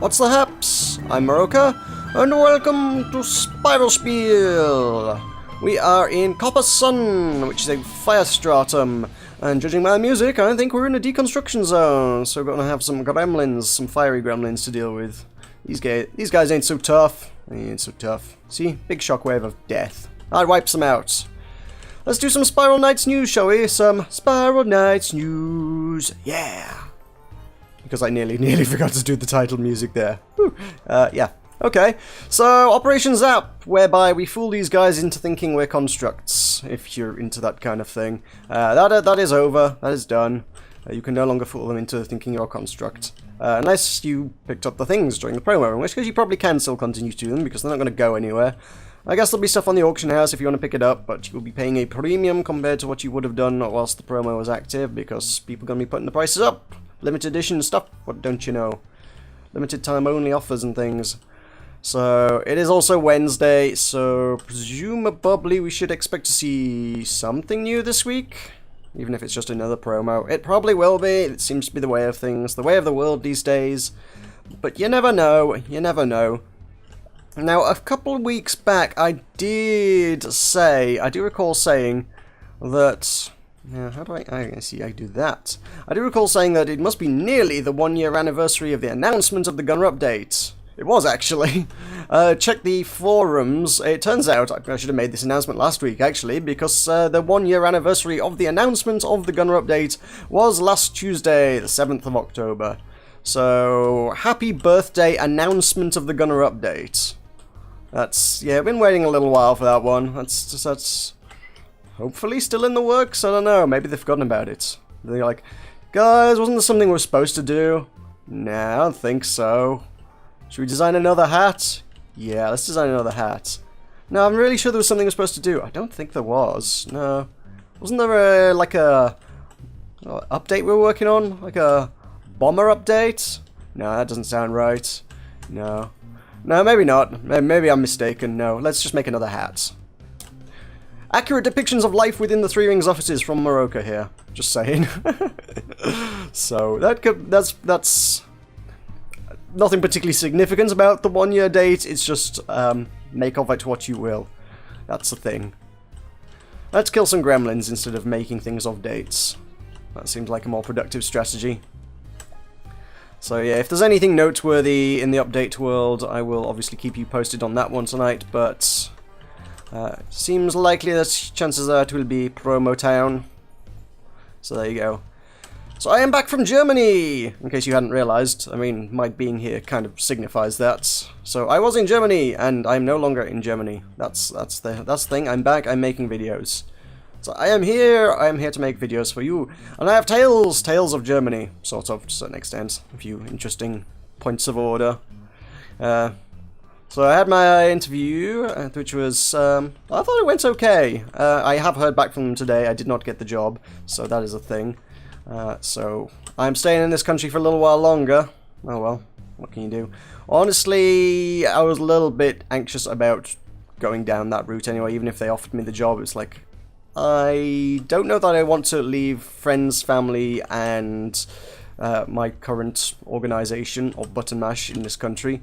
What's the haps? I'm Meroka, and welcome to Spiel. We are in Copper Sun, which is a fire stratum, and judging by the music, I think we're in a deconstruction zone, so we're gonna have some gremlins, some fiery gremlins to deal with. These guys ain't so tough. They ain't so tough. See? Big shockwave of death. That wipes them out. Let's do some Spiral Knights news, shall we? Some Spiral Knights news. Yeah! Because I nearly forgot to do the title music there. Yeah. Okay. So, Operation Zap, whereby we fool these guys into thinking we're constructs, if you're into that kind of thing. That is over. That is done. You can no longer fool them into thinking you're a construct. Unless you picked up the things during the promo, in which case you probably can still continue to them, because they're not going to go anywhere. I guess there'll be stuff on the auction house if you want to pick it up, but you'll be paying a premium compared to what you would have done whilst the promo was active, because people are going to be putting the prices up. Limited edition stuff, what don't you know? Limited time only offers and things. So, it is also Wednesday, so presumably we should expect to see something new this week. Even if it's just another promo. It probably will be, it seems to be the way of things, the way of the world these days. But you never know, you never know. Now, a couple of weeks back, I do recall saying that... Yeah, how do I see, I do that. I do recall saying that it must be nearly the 1-year anniversary of the announcement of the Gunner update. It was, actually. Check the forums. It turns out, I should have made this announcement last week, actually, because the 1-year anniversary of the announcement of the Gunner update was last Tuesday, the 7th of October. So, happy birthday announcement of the Gunner update. Yeah, I've been waiting a little while for that one. That's hopefully still in the works. I don't know. Maybe they've forgotten about it. They're like, guys, wasn't there something we're supposed to do? Nah, I don't think so. Should we design another hat? Yeah, let's design another hat. No, I'm really sure there was something we're supposed to do. I don't think there was. No. Wasn't there a update we were working on? Like a bomber update? No, that doesn't sound right. No. No, maybe not. Maybe I'm mistaken. No, let's just make another hat. Accurate depictions of life within the Three Rings offices from Meroka here. Just saying. So, that's nothing particularly significant about the 1-year date. It's just, make of it what you will. That's the thing. Let's kill some gremlins instead of making things of dates. That seems like a more productive strategy. So yeah, if there's anything noteworthy in the update world, I will obviously keep you posted on that one tonight, but seems likely that chances are it will be Promo Town. So there you go. So I am back from Germany, in case you hadn't realised. I mean, my being here kind of signifies that. So I was in Germany, and I'm no longer in Germany. That's the thing. I'm back. I'm making videos. So I am here to make videos for you, and I have tales of Germany, sort of, to a certain extent, a few interesting points of order. So I had my interview, which was, I thought it went okay. I have heard back from them today. I did not get the job, so that is a thing. So I'm staying in this country for a little while longer. Oh well, what can you do? Honestly, I was a little bit anxious about going down that route anyway, even if they offered me the job. It's like, I don't know that I want to leave friends, family, and my current organisation of Button Mash in this country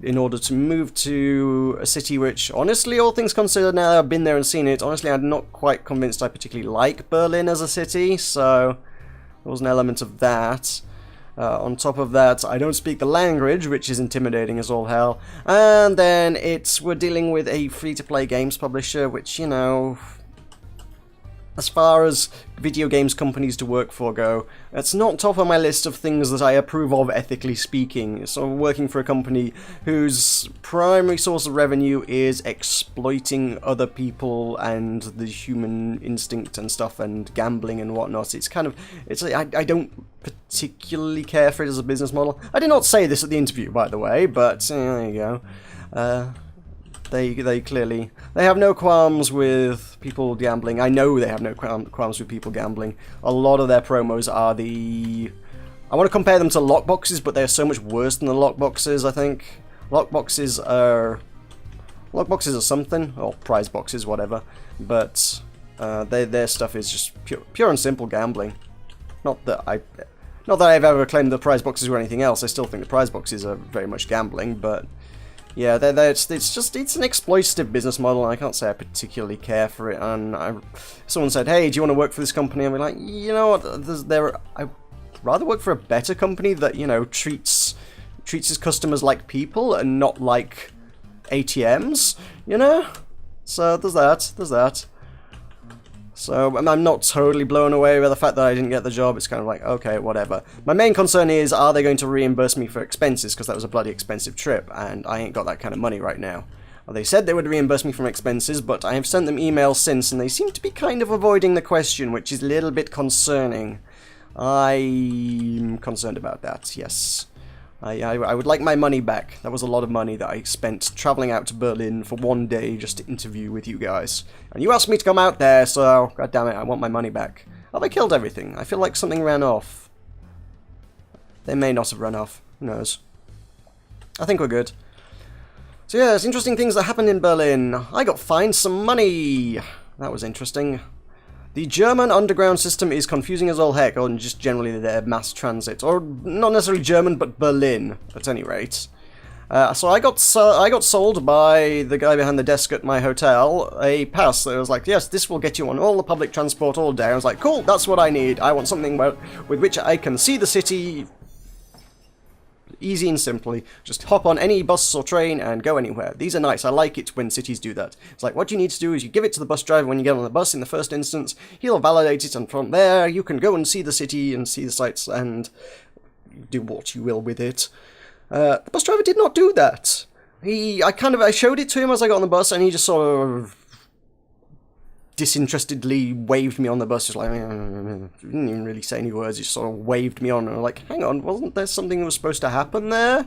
in order to move to a city which, honestly, all things considered, now that I've been there and seen it, honestly, I'm not quite convinced I particularly like Berlin as a city, so there was an element of that. On top of that, I don't speak the language, which is intimidating as all hell, and then we're dealing with a free-to-play games publisher, which, you know, as far as video games companies to work for go, it's not top on my list of things that I approve of, ethically speaking. So I'm working for a company whose primary source of revenue is exploiting other people and the human instinct and stuff and gambling and whatnot. It's kind of, I don't particularly care for it as a business model. I did not say this at the interview, by the way, but there you go. They clearly, they have no qualms with people gambling. I know they have no qualms with people gambling. A lot of their promos are I want to compare them to lockboxes, but they're so much worse than the lockboxes, I think. Lockboxes are something, or prize boxes, whatever, but their stuff is just pure and simple gambling. Not that Not that I've ever claimed the prize boxes were anything else. I still think the prize boxes are very much gambling, but yeah, it's an exploitative business model, and I can't say I particularly care for it. And someone said, "Hey, do you want to work for this company?" I'm like, you know what? I'd rather work for a better company that, you know, treats its customers like people and not like ATMs, you know? So there's that. So I'm not totally blown away by the fact that I didn't get the job. It's kind of like, okay, whatever. My main concern is, are they going to reimburse me for expenses? Because that was a bloody expensive trip, and I ain't got that kind of money right now. Well, they said they would reimburse me from expenses, but I have sent them emails since, and they seem to be kind of avoiding the question, which is a little bit concerning. I'm concerned about that, yes. I would like my money back. That was a lot of money that I spent travelling out to Berlin for one day just to interview with you guys. And you asked me to come out there, so god damn it, I want my money back. Have I killed everything? I feel like something ran off. They may not have run off. Who knows? I think we're good. So yeah, there's interesting things that happened in Berlin. I got fined some money. That was interesting. The German underground system is confusing as all heck, or just generally their mass transit, or not necessarily German, but Berlin, at any rate. So I got sold by the guy behind the desk at my hotel a pass that was like, yes, this will get you on all the public transport all day. I was like, cool, that's what I need. I want something with which I can see the city easy and simply. Just hop on any bus or train and go anywhere. These are nice. I like it when cities do that. It's like, what you need to do is you give it to the bus driver when you get on the bus in the first instance. He'll validate it, and from there you can go and see the city and see the sights and do what you will with it. The bus driver did not do that. I showed it to him as I got on the bus, and he just sort of disinterestedly waved me on the bus, just like, didn't even really say any words, he just sort of waved me on, and I'm like, hang on, wasn't there something that was supposed to happen there?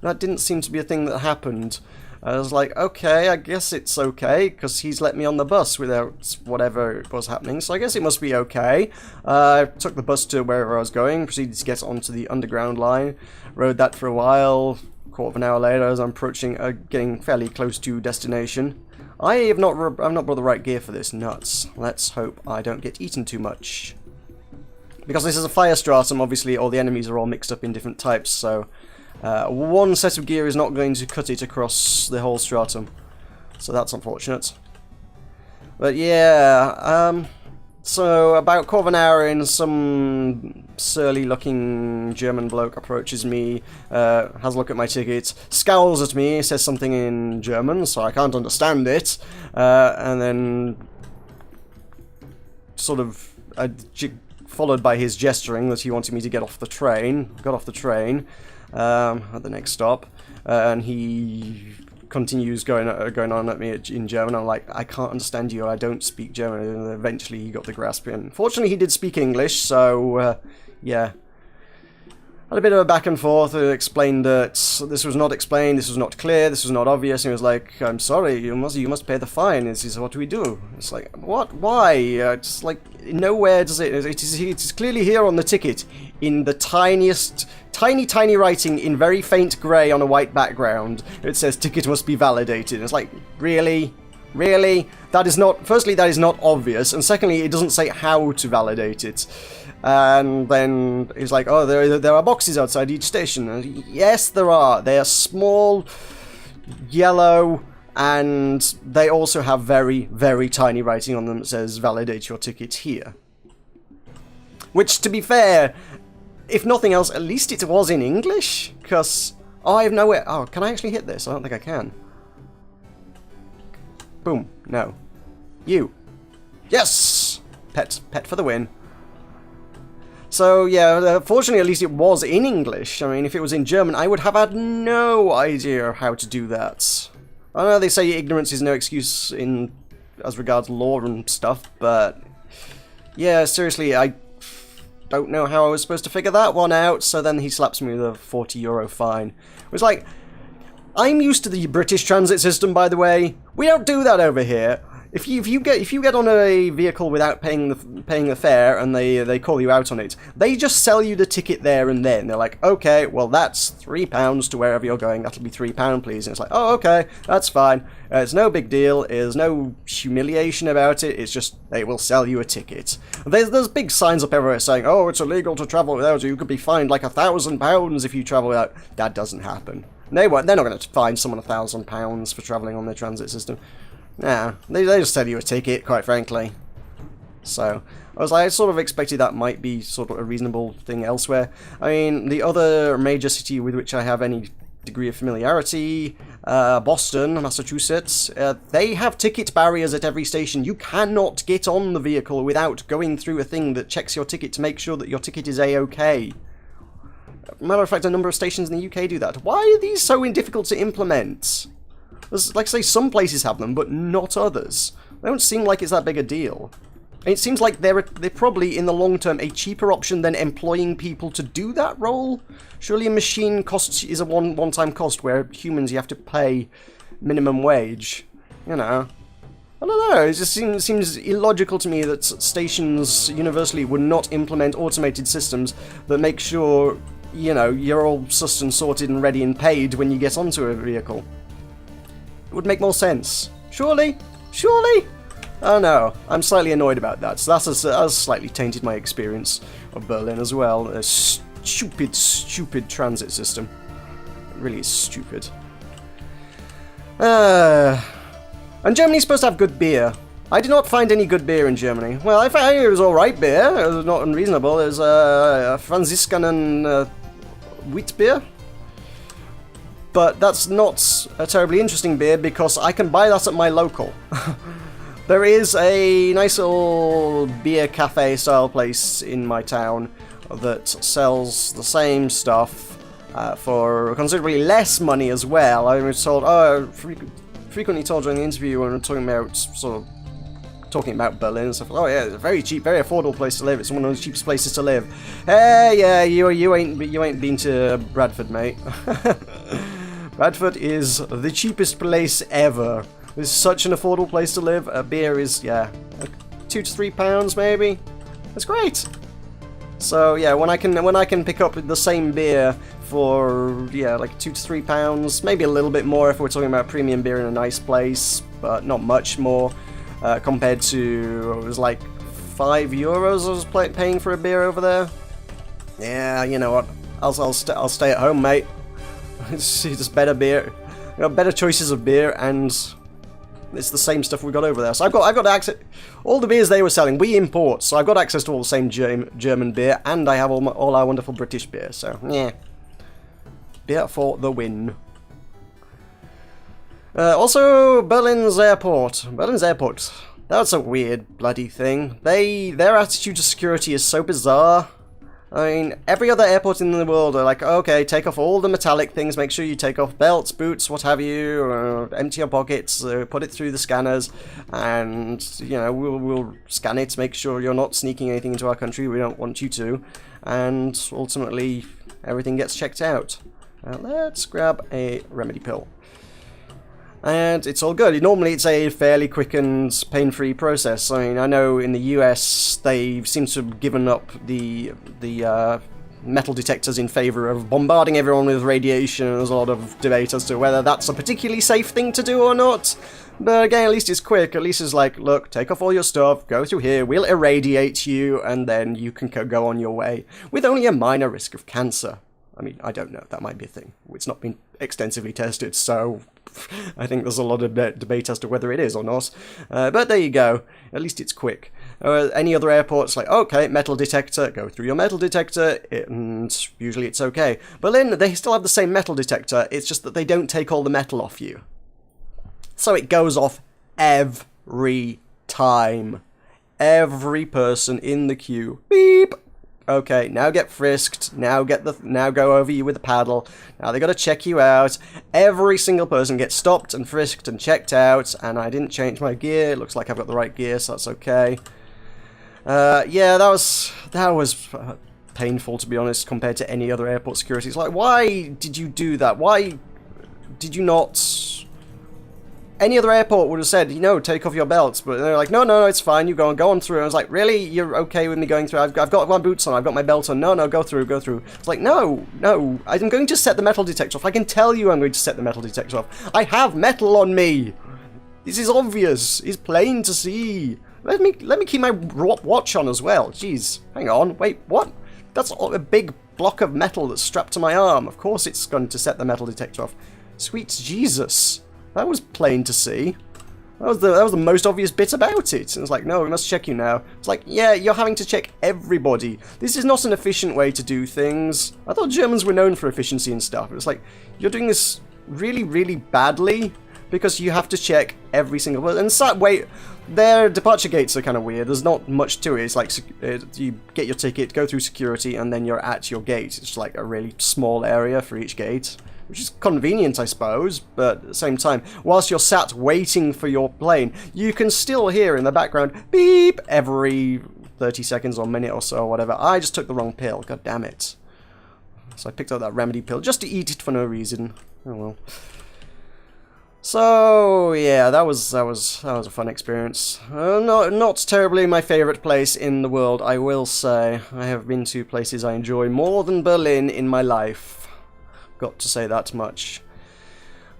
That didn't seem to be a thing that happened. I was like, okay, I guess it's okay, because he's let me on the bus without whatever was happening, so I guess it must be okay. I took the bus to wherever I was going, proceeded to get onto the underground line, rode that for a while, quarter of an hour later as I'm approaching, getting fairly close to destination. I've not brought the right gear for this. Nuts. Let's hope I don't get eaten too much. Because this is a fire stratum, obviously all the enemies are all mixed up in different types, so one set of gear is not going to cut it across the whole stratum. So that's unfortunate. But yeah, so about a quarter of an hour in, some surly-looking German bloke approaches me, has a look at my ticket, scowls at me, says something in German, so I can't understand it, and then sort of followed by his gesturing that he wanted me to get off the train. Got off the train at the next stop, and he continues going on at me in German. I'm like, I can't understand you, I don't speak German. And eventually he got the grasp, and fortunately he did speak English, so yeah. Had a bit of a back and forth, explained that this was not explained, this was not clear, this was not obvious, and he was like, I'm sorry, you must pay the fine, this is what we do. It's like, what? Why? It's like, nowhere does it is clearly here on the ticket, in the tiniest, tiny writing in very faint grey on a white background. It says, ticket must be validated. It's like, really? Really? That is not, firstly, that is not obvious, and secondly, it doesn't say how to validate it. And then he's like, oh, there are boxes outside each station. And yes, there are. They are small, yellow, and they also have very, very tiny writing on them that says, validate your ticket here. Which, to be fair, if nothing else, at least it was in English, because, oh, I have nowhere. Oh, can I actually hit this? I don't think I can. Boom. No. You. Yes! Pet for the win. So, yeah, fortunately, at least it was in English. I mean, if it was in German, I would have had no idea how to do that. I know they say ignorance is no excuse as regards law and stuff, but yeah, seriously, I don't know how I was supposed to figure that one out, so then he slaps me with a €40 fine. It was like, I'm used to the British transit system, by the way. We don't do that over here. If you get on a vehicle without paying the fare and they call you out on it, they just sell you the ticket there and then. They're like, okay, well that's £3 to wherever you're going. That'll be £3, please. And it's like, oh, okay, that's fine. It's no big deal. There's no humiliation about it. It's just they will sell you a ticket. There's big signs up everywhere saying, oh, it's illegal to travel without you. You could be fined like £1,000 if you travel without. That doesn't happen. They won't. They're not going to fine someone £1,000 for traveling on their transit system. Nah, they just sell you a ticket, quite frankly. So, I sort of expected that might be sort of a reasonable thing elsewhere. I mean, the other major city with which I have any degree of familiarity, Boston, Massachusetts, they have ticket barriers at every station. You cannot get on the vehicle without going through a thing that checks your ticket to make sure that your ticket is A-OK. Matter of fact, a number of stations in the UK do that. Why are these so difficult to implement? Like I say, some places have them, but not others. They don't seem like it's that big a deal. And it seems like they're probably, in the long term, a cheaper option than employing people to do that role. Surely a machine cost is a one-time cost, where humans you have to pay minimum wage. You know. I don't know, it just seems illogical to me that stations universally would not implement automated systems that make sure, you know, you're all sussed and sorted and ready and paid when you get onto a vehicle. It would make more sense. Surely? Surely? Oh no, I'm slightly annoyed about that. So that has slightly tainted my experience of Berlin as well. A stupid, stupid transit system. It really is stupid. And Germany's supposed to have good beer. I did not find any good beer in Germany. Well, I found it was alright beer. It was not unreasonable. There's Franziskanen wheat beer. But that's not a terribly interesting beer because I can buy that at my local. There is a nice little beer cafe style place in my town that sells the same stuff for considerably less money as well. I was told, frequently told during the interview when we were talking about Berlin and stuff. Oh yeah, it's a very cheap, very affordable place to live. It's one of the cheapest places to live. Hey, yeah, you ain't been to Bradford, mate. Bradford is the cheapest place ever. It's such an affordable place to live. A beer is, yeah, like £2 to £3 maybe. That's great. So yeah, when I can pick up the same beer for, yeah, like £2 to £3, maybe a little bit more if we're talking about premium beer in a nice place, but not much more compared to, it was like €5 I was paying for a beer over there. Yeah, you know what? I'll stay at home, mate. It's just better beer, you know, better choices of beer, and it's the same stuff we got over there. So I've got access. All the beers they were selling, we import, so I've got access to all the same German beer, and I have all our wonderful British beer. So yeah, beer for the win. Also, Berlin's airport. That's a weird bloody thing. Their attitude to security is so bizarre. I mean, every other airport in the world are like, okay, take off all the metallic things, make sure you take off belts, boots, what have you, empty your pockets, put it through the scanners, and, you know, we'll scan it, make sure you're not sneaking anything into our country, we don't want you to, and ultimately, everything gets checked out. Let's grab a remedy pill. And it's all good. Normally it's a fairly quick and pain-free process. I mean, I know in the US they seem to have given up the metal detectors in favour of bombarding everyone with radiation. There's a lot of debate as to whether that's a particularly safe thing to do or not. But again, at least it's quick. At least it's like, look, take off all your stuff, go through here, we'll irradiate you, and then you can go on your way, with only a minor risk of cancer. I mean, I don't know, that might be a thing. It's not been extensively tested, so I think there's a lot of debate as to whether it is or not. But there you go. At least it's quick. Any other airports, like, okay, metal detector, go through your metal detector, and usually it's okay. Berlin, they still have the same metal detector, it's just that they don't take all the metal off you. So it goes off every time. Every person in the queue, beep! Okay, now get frisked, now go over you with a paddle, now they gotta check you out. Every single person gets stopped and frisked and checked out, and I didn't change my gear. It looks like I've got the right gear, so that's okay. Yeah, that was painful, to be honest, compared to any other airport security. It's like, why did you do that? Why did you not any other airport would have said, you know, take off your belts, but they're like, no, no, no, it's fine, you go on through. And I was like, really? You're okay with me going through? I've got my boots on, I've got my belt on. No, no, go through, go through. It's like, no, no, I'm going to set the metal detector off. I can tell you I'm going to set the metal detector off. I have metal on me. This is obvious. It's plain to see. Let me keep my watch on as well. Jeez, hang on, wait, what? That's a big block of metal that's strapped to my arm. Of course it's going to set the metal detector off. Sweet Jesus. That was plain to see. That was the most obvious bit about it. And it's like, no, we must check you now. It's like, yeah, you're having to check everybody. This is not an efficient way to do things. I thought Germans were known for efficiency and stuff. It's like, you're doing this really, really badly because you have to check every single person. And wait, their departure gates are kind of weird. There's not much to it. It's like you get your ticket, go through security, and then you're at your gate. It's like a really small area for each gate. Which is convenient, I suppose, but at the same time, whilst you're sat waiting for your plane, you can still hear in the background, beep, every 30 seconds or minute or so or whatever. I just took the wrong pill, god damn it. So I picked up that remedy pill just to eat it for no reason. Oh well. So, yeah, that was a fun experience. Not terribly my favourite place in the world, I will say. I have been to places I enjoy more than Berlin in my life. Got to say that much.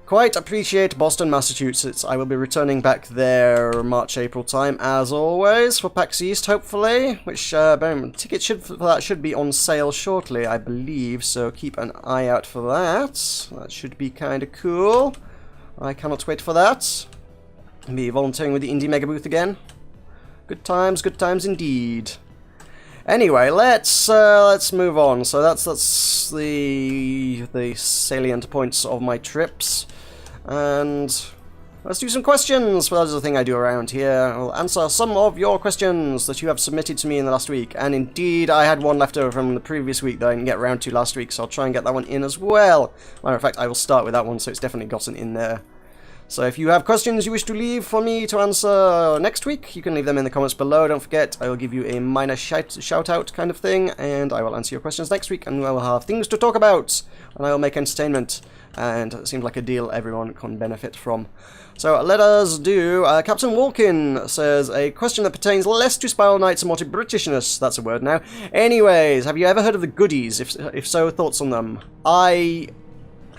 Quite appreciate Boston, Massachusetts. I will be returning back there March, April time, as always, for PAX East, hopefully. Which, tickets for that should be on sale shortly, I believe, so keep an eye out for that. That should be kind of cool. I cannot wait for that. Be volunteering with the Indie Mega Booth again. Good times indeed. Anyway, let's move on. So that's the salient points of my trips, and let's do some questions. Well, that is the thing I do around here. I'll answer some of your questions that you have submitted to me in the last week, and indeed I had one left over from the previous week that I didn't get around to last week, so I'll try and get that one in as well. Matter of fact, I will start with that one, so it's definitely gotten in there. So if you have questions you wish to leave for me to answer next week, you can leave them in the comments below. Don't forget, I will give you a minor shout-out kind of thing, and I will answer your questions next week, and I will have things to talk about, and I will make entertainment, and it seems like a deal everyone can benefit from. So let us do, Captain Walkin says, a question that pertains less to Spiral Knights and more to Britishness. That's a word now. Anyways, have you ever heard of the Goodies? If so, thoughts on them? I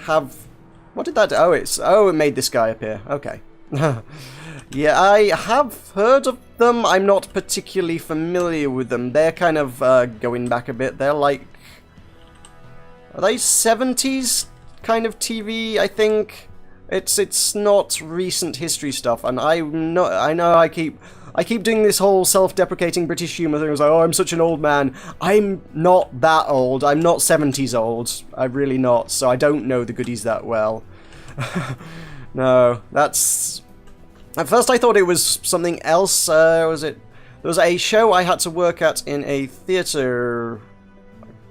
have... What did that do? Oh, it made this guy appear. Okay. Yeah, I have heard of them. I'm not particularly familiar with them. They're kind of going back a bit. They're like... Are they 70s kind of TV, I think? It's not recent history stuff, and I know I keep doing this whole self-deprecating British humour thing. I was like, oh, I'm such an old man. I'm not that old. I'm not 70s old. I'm really not, so I don't know the Goodies that well. No, that's... At first I thought it was something else. There was a show I had to work at in a theatre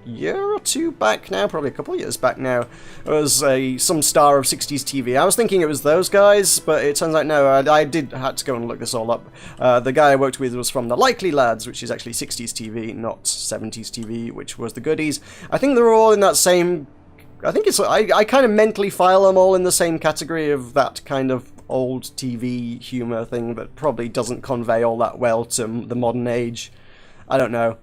year or two back now, probably a couple of years back now. It was some star of 60s TV. I was thinking it was those guys, but it turns out no, I had to go and look this all up. The guy I worked with was from The Likely Lads, which is actually 60s TV, not 70s TV, which was the Goodies. I think they're all in that same... I think it's... I kind of mentally file them all in the same category of that kind of old TV humour thing that probably doesn't convey all that well to the modern age. I don't know.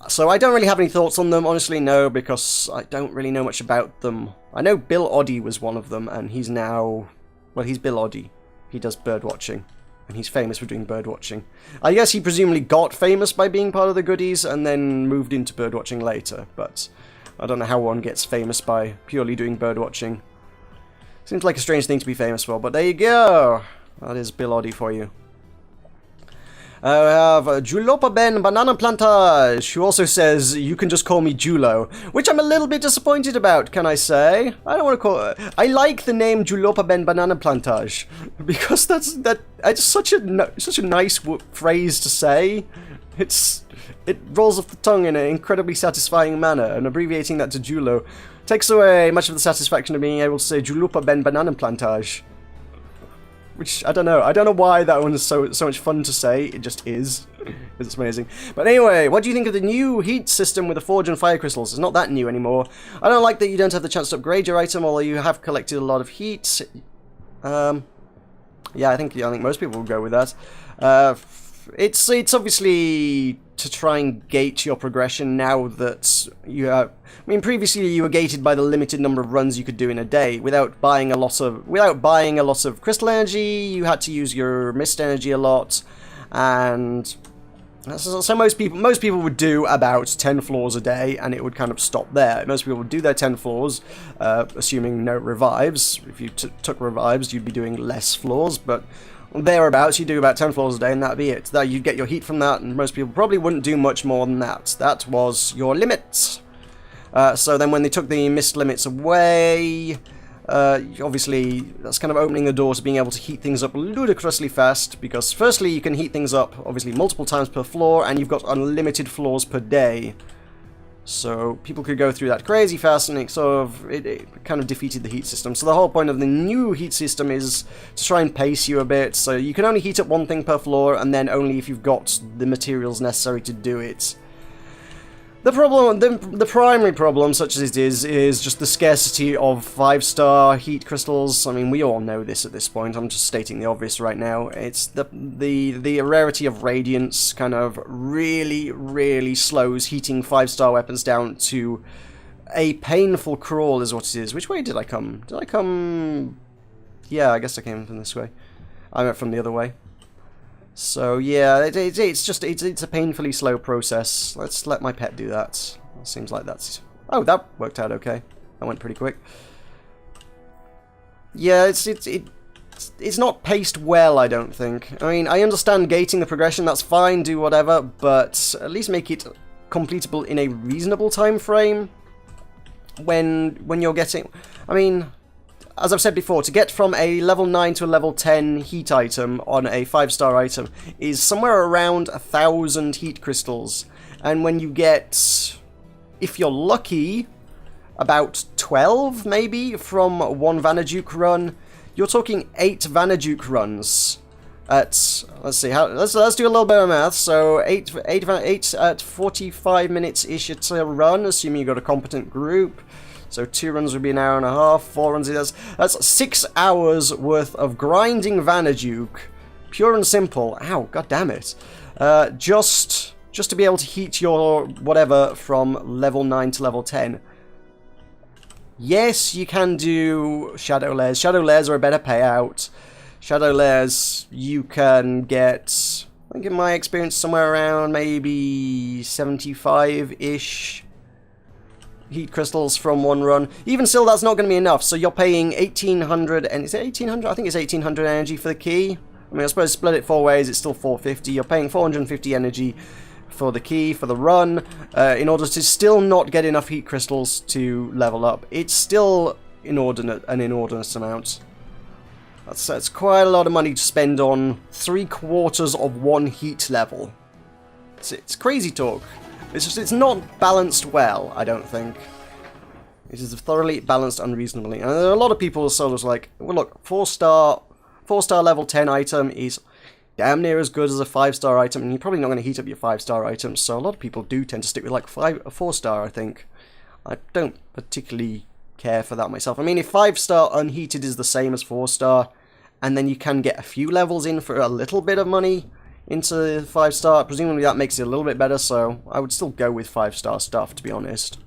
So I don't really have any thoughts on them, honestly, no, because I don't really know much about them. I know Bill Oddie was one of them, and he's now... Well, he's Bill Oddie. He does birdwatching, and he's famous for doing birdwatching. I guess he presumably got famous by being part of the Goodies, and then moved into birdwatching later, but I don't know how one gets famous by purely doing birdwatching. Seems like a strange thing to be famous for, but there you go! That is Bill Oddie for you. We have Julopa Ben Banana Plantage, who also says, you can just call me Julo, which I'm a little bit disappointed about, can I say? I don't want to call it... I like the name Julopa Ben Banana Plantage, because it's such a nice phrase to say. It rolls off the tongue in an incredibly satisfying manner, and abbreviating that to Julo takes away much of the satisfaction of being able to say Julopa Ben Banana Plantage. Which, I don't know why that one is so much fun to say, it just is. It's amazing. But anyway, what do you think of the new heat system with the forge and fire crystals? It's not that new anymore. I don't like that you don't have the chance to upgrade your item, although you have collected a lot of heat. Yeah, I think most people will go with that. It's obviously to try and gate your progression now that you have. I mean, previously you were gated by the limited number of runs you could do in a day. Without buying a lot of crystal energy, you had to use your mist energy a lot, and so most people would do about 10 floors a day, and it would kind of stop there. Most people would do their 10 floors, assuming no revives. If you took revives, you'd be doing less floors, but thereabouts, you do about 10 floors a day, and that'd be it. That you'd get your heat from that, and most people probably wouldn't do much more than that. That was your limit. So then when they took the mist limits away, obviously that's kind of opening the door to being able to heat things up ludicrously fast, because firstly you can heat things up obviously multiple times per floor, and you've got unlimited floors per day. So people could go through that crazy fast, and it kind of defeated the heat system. So the whole point of the new heat system is to try and pace you a bit, so you can only heat up one thing per floor, and then only if you've got the materials necessary to do it. The primary problem, such as it is just the scarcity of 5-star heat crystals. I mean, we all know this at this point. I'm just stating the obvious right now. It's the rarity of radiance kind of really slows heating 5-star weapons down to a painful crawl, is what it is. Which way did I come? Did I come? Yeah, I guess I came from this way. I went from the other way. So yeah, it's a painfully slow process. Let's let my pet do that. It seems like that's... Oh, that worked out okay. That went pretty quick. Yeah, it's not paced well, I don't think. I mean, I understand gating the progression, that's fine, do whatever, but at least make it completable in a reasonable time frame. When you're getting... I mean, as I've said before, to get from a level 9 to a level 10 heat item on a 5-star item is somewhere around 1,000 heat crystals. And when you get, if you're lucky, about 12 maybe from one Vanaduke run, you're talking 8 Vanaduke runs at, let's see, let's do a little bit of math. So 8 at 45 minutes-ish to run, assuming you've got a competent group. So 2 runs would be an hour and a half, 4 runs, that's 6 hours worth of grinding Vanaduke, pure and simple. Ow, god damn it. Just to be able to heat your whatever from level 9 to level 10. Yes, you can do Shadow Lairs. Shadow Lairs are a better payout. Shadow Lairs, you can get, I think in my experience, somewhere around maybe 75-ish heat crystals from one run. Even still, that's not going to be enough, so you're paying 1,800, and is it 1,800? I think it's 1,800 energy for the key. I mean, I suppose split it 4 ways, it's still 450. You're paying 450 energy for the key, for the run, in order to still not get enough heat crystals to level up. It's still an inordinate amount. That's quite a lot of money to spend on 3/4 of one heat level. It's crazy talk. It's not balanced well, I don't think. It is thoroughly balanced unreasonably. And there are a lot of people sort of like, well look, 4-star level 10 item is damn near as good as a 5-star item, and you're probably not going to heat up your 5-star items, so a lot of people do tend to stick with like a 4-star, I think. I don't particularly care for that myself. I mean, if 5-star unheated is the same as 4-star, and then you can get a few levels in for a little bit of money into 5-star, presumably that makes it a little bit better, so I would still go with 5-star stuff, to be honest.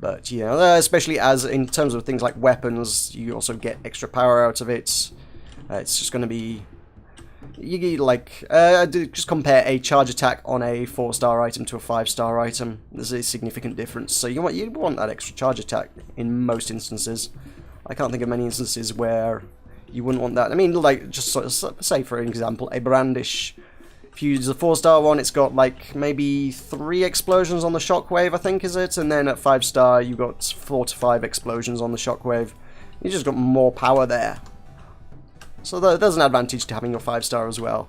But, yeah, especially as in terms of things like weapons, you also get extra power out of it. It's just going to be... just compare a charge attack on a 4-star item to a 5-star item. There's a significant difference, so you want that extra charge attack in most instances. I can't think of many instances where you wouldn't want that. I mean, like, just sort of, say for example, a Brandish. If you use a 4-star one, it's got like maybe 3 explosions on the shockwave, I think, is it? And then at 5-star, you've got 4 to 5 explosions on the shockwave. You just got more power there. So there's an advantage to having your 5-star as well.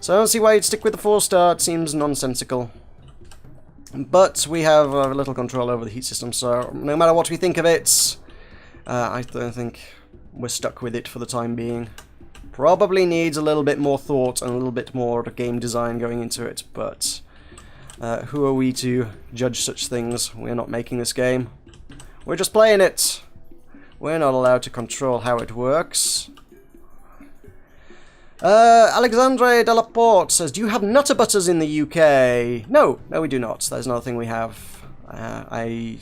So I don't see why you'd stick with the 4-star. It seems nonsensical. But we have a little control over the heat system, so no matter what we think of it, I don't think we're stuck with it for the time being. Probably needs a little bit more thought and a little bit more game design going into it, but who are we to judge such things? We're not making this game. We're just playing it. We're not allowed to control how it works. Alexandre Delaporte says, do you have Nutter Butters in the UK? No, we do not. That is not a thing we have. I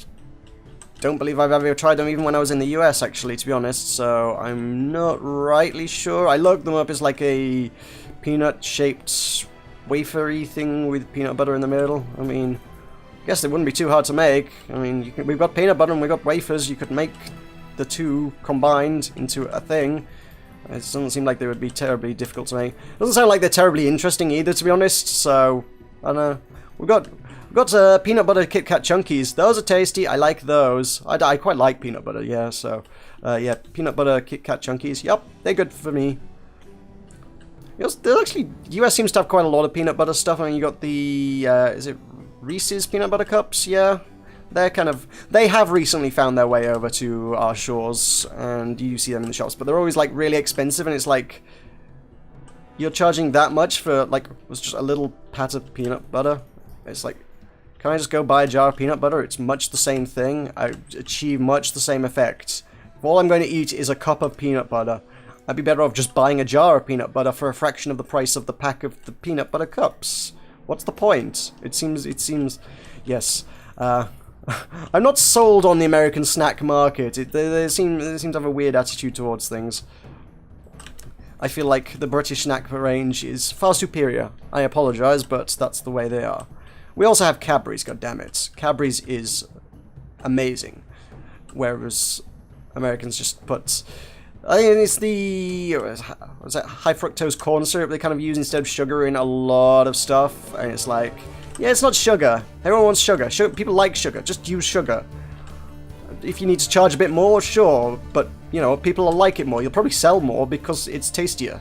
don't believe I've ever tried them even when I was in the US, actually, to be honest, so I'm not rightly sure. I looked them up as like a peanut-shaped wafery thing with peanut butter in the middle. I mean, I guess it wouldn't be too hard to make. I mean, we've got peanut butter and we've got wafers. You could make the two combined into a thing. It doesn't seem like they would be terribly difficult to make. It doesn't sound like they're terribly interesting either, to be honest, so I don't know. We've got peanut butter Kit Kat Chunkies. Those are tasty. I like those. I quite like peanut butter, yeah, so yeah, peanut butter Kit Kat Chunkies. Yep, they're good for me. There's actually, US seems to have quite a lot of peanut butter stuff. I mean, you got the, is it Reese's peanut butter cups? Yeah. They have recently found their way over to our shores, and you see them in the shops, but they're always, like, really expensive, and it's like, you're charging that much for, like, just a little pat of peanut butter? It's like, can I just go buy a jar of peanut butter? It's much the same thing. I achieve much the same effect. If all I'm going to eat is a cup of peanut butter, I'd be better off just buying a jar of peanut butter for a fraction of the price of the pack of the peanut butter cups. What's the point? It seems, yes, I'm not sold on the American snack market. They seem to have a weird attitude towards things. I feel like the British snack range is far superior. I apologise, but that's the way they are. We also have Cadbury's, goddammit. Cadbury's is amazing. Whereas Americans just put... I mean, it's the... what's that? High fructose corn syrup they kind of use instead of sugar in a lot of stuff. And it's like... yeah, it's not sugar. Everyone wants sugar. People like sugar. Just use sugar. If you need to charge a bit more, sure. But, you know, people will like it more. You'll probably sell more because it's tastier.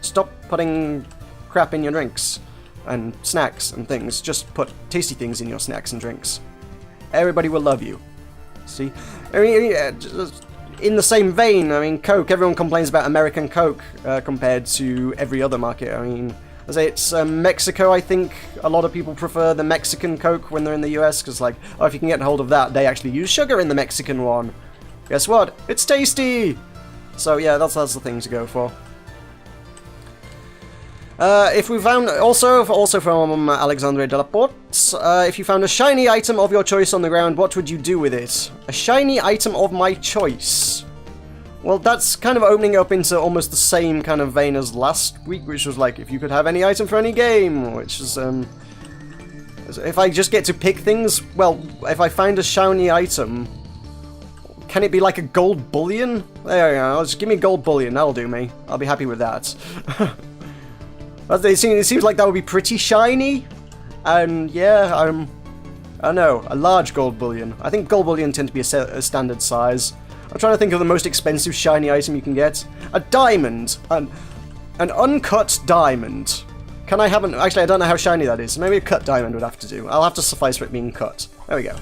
Stop putting crap in your drinks and snacks and things. Just put tasty things in your snacks and drinks. Everybody will love you. See? I mean, in the same vein, I mean, Coke. Everyone complains about American Coke compared to every other market. I mean... I say it's Mexico, I think a lot of people prefer the Mexican Coke when they're in the US, because, like, oh, if you can get hold of that, they actually use sugar in the Mexican one. Guess what? It's tasty! So, yeah, that's the thing to go for. If we found, also from Alexandre Delaporte, if you found a shiny item of your choice on the ground, what would you do with it? A shiny item of my choice. Well, that's kind of opening up into almost the same kind of vein as last week, which was like, if you could have any item for any game, which is, if I just get to pick things, well, if I find a shiny item, can it be like a gold bullion? There you go, just give me gold bullion, that'll do me. I'll be happy with that. It seems like that would be pretty shiny, and yeah, I don't know, a large gold bullion. I think gold bullion tend to be a standard size. I'm trying to think of the most expensive shiny item you can get. A diamond. An uncut diamond. Can I have an... actually, I don't know how shiny that is. Maybe a cut diamond would have to do. I'll have to suffice for it being cut. There we go.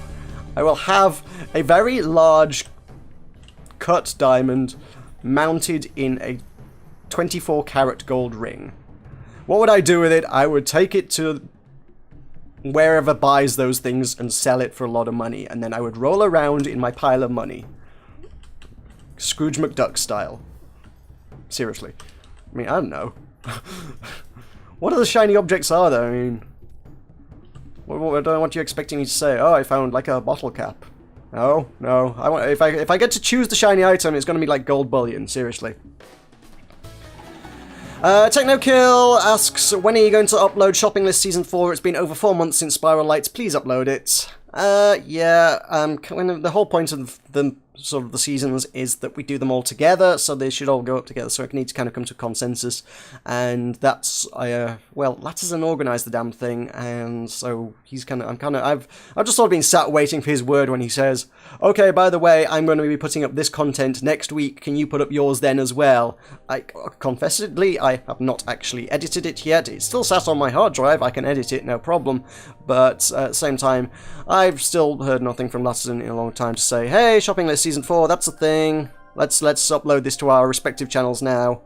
I will have a very large cut diamond mounted in a 24-karat gold ring. What would I do with it? I would take it to wherever buys those things and sell it for a lot of money. And then I would roll around in my pile of money. Scrooge McDuck style. Seriously. I mean, I don't know. What other shiny objects are there? I mean... I don't know what you're expecting me to say. Oh, I found, like, a bottle cap. No. If I get to choose the shiny item, it's going to be, like, gold bullion. Seriously. TechnoKill asks, when are you going to upload Shopping List Season 4? It's been over 4 months since Spiral Lights. Please upload it. When the whole point of the sort of the seasons is that we do them all together, so they should all go up together, so I need to kind of come to a consensus, and that's, well, Lat hasn't organised the damn thing, and so I've just sort of been sat waiting for his word when he says, okay, by the way, I'm going to be putting up this content next week, can you put up yours then as well? Confessedly, I have not actually edited it yet, it's still sat on my hard drive, I can edit it, no problem, but at the same time, I've still heard nothing from Latterson in a long time to say, hey, Shopping List Season 4, that's a thing. Let's upload this to our respective channels now.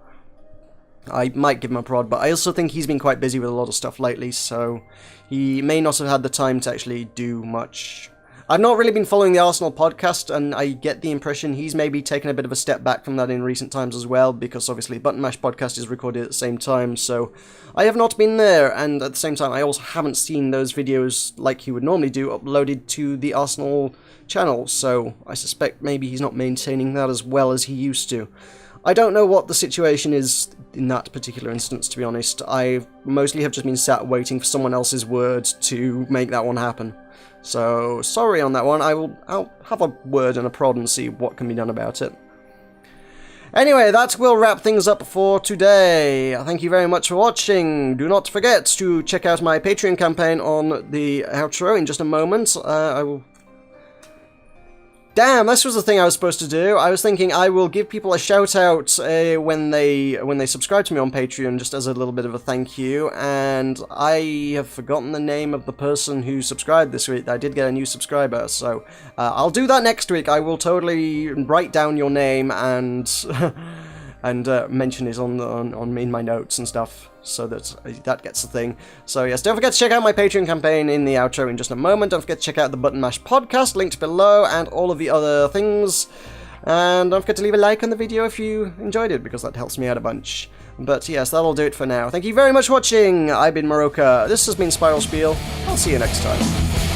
I might give him a prod, but I also think he's been quite busy with a lot of stuff lately, so he may not have had the time to actually do much. I've not really been following the Arsenal podcast, and I get the impression he's maybe taken a bit of a step back from that in recent times as well, because obviously Button Mash podcast is recorded at the same time, so I have not been there, and at the same time I also haven't seen those videos like he would normally do uploaded to the Arsenal channel, so I suspect maybe he's not maintaining that as well as he used to. I don't know what the situation is in that particular instance, to be honest. I mostly have just been sat waiting for someone else's word to make that one happen. So, sorry on that one. I'll have a word and a prod and see what can be done about it. Anyway, that will wrap things up for today. Thank you very much for watching. Do not forget to check out my Patreon campaign on the outro in just a moment. Damn, this was the thing I was supposed to do. I was thinking I will give people a shout out when they subscribe to me on Patreon, just as a little bit of a thank you, and I have forgotten the name of the person who subscribed this week. I did get a new subscriber, so I'll do that next week. I will totally write down your name and and mention it in my notes and stuff, so that gets the thing. So yes, don't forget to check out my Patreon campaign in the outro in just a moment. Don't forget to check out the Button Mash podcast, linked below, and all of the other things. And don't forget to leave a like on the video if you enjoyed it, because that helps me out a bunch. But yes, that'll do it for now. Thank you very much for watching. I've been Meroka. This has been Spiel. I'll see you next time.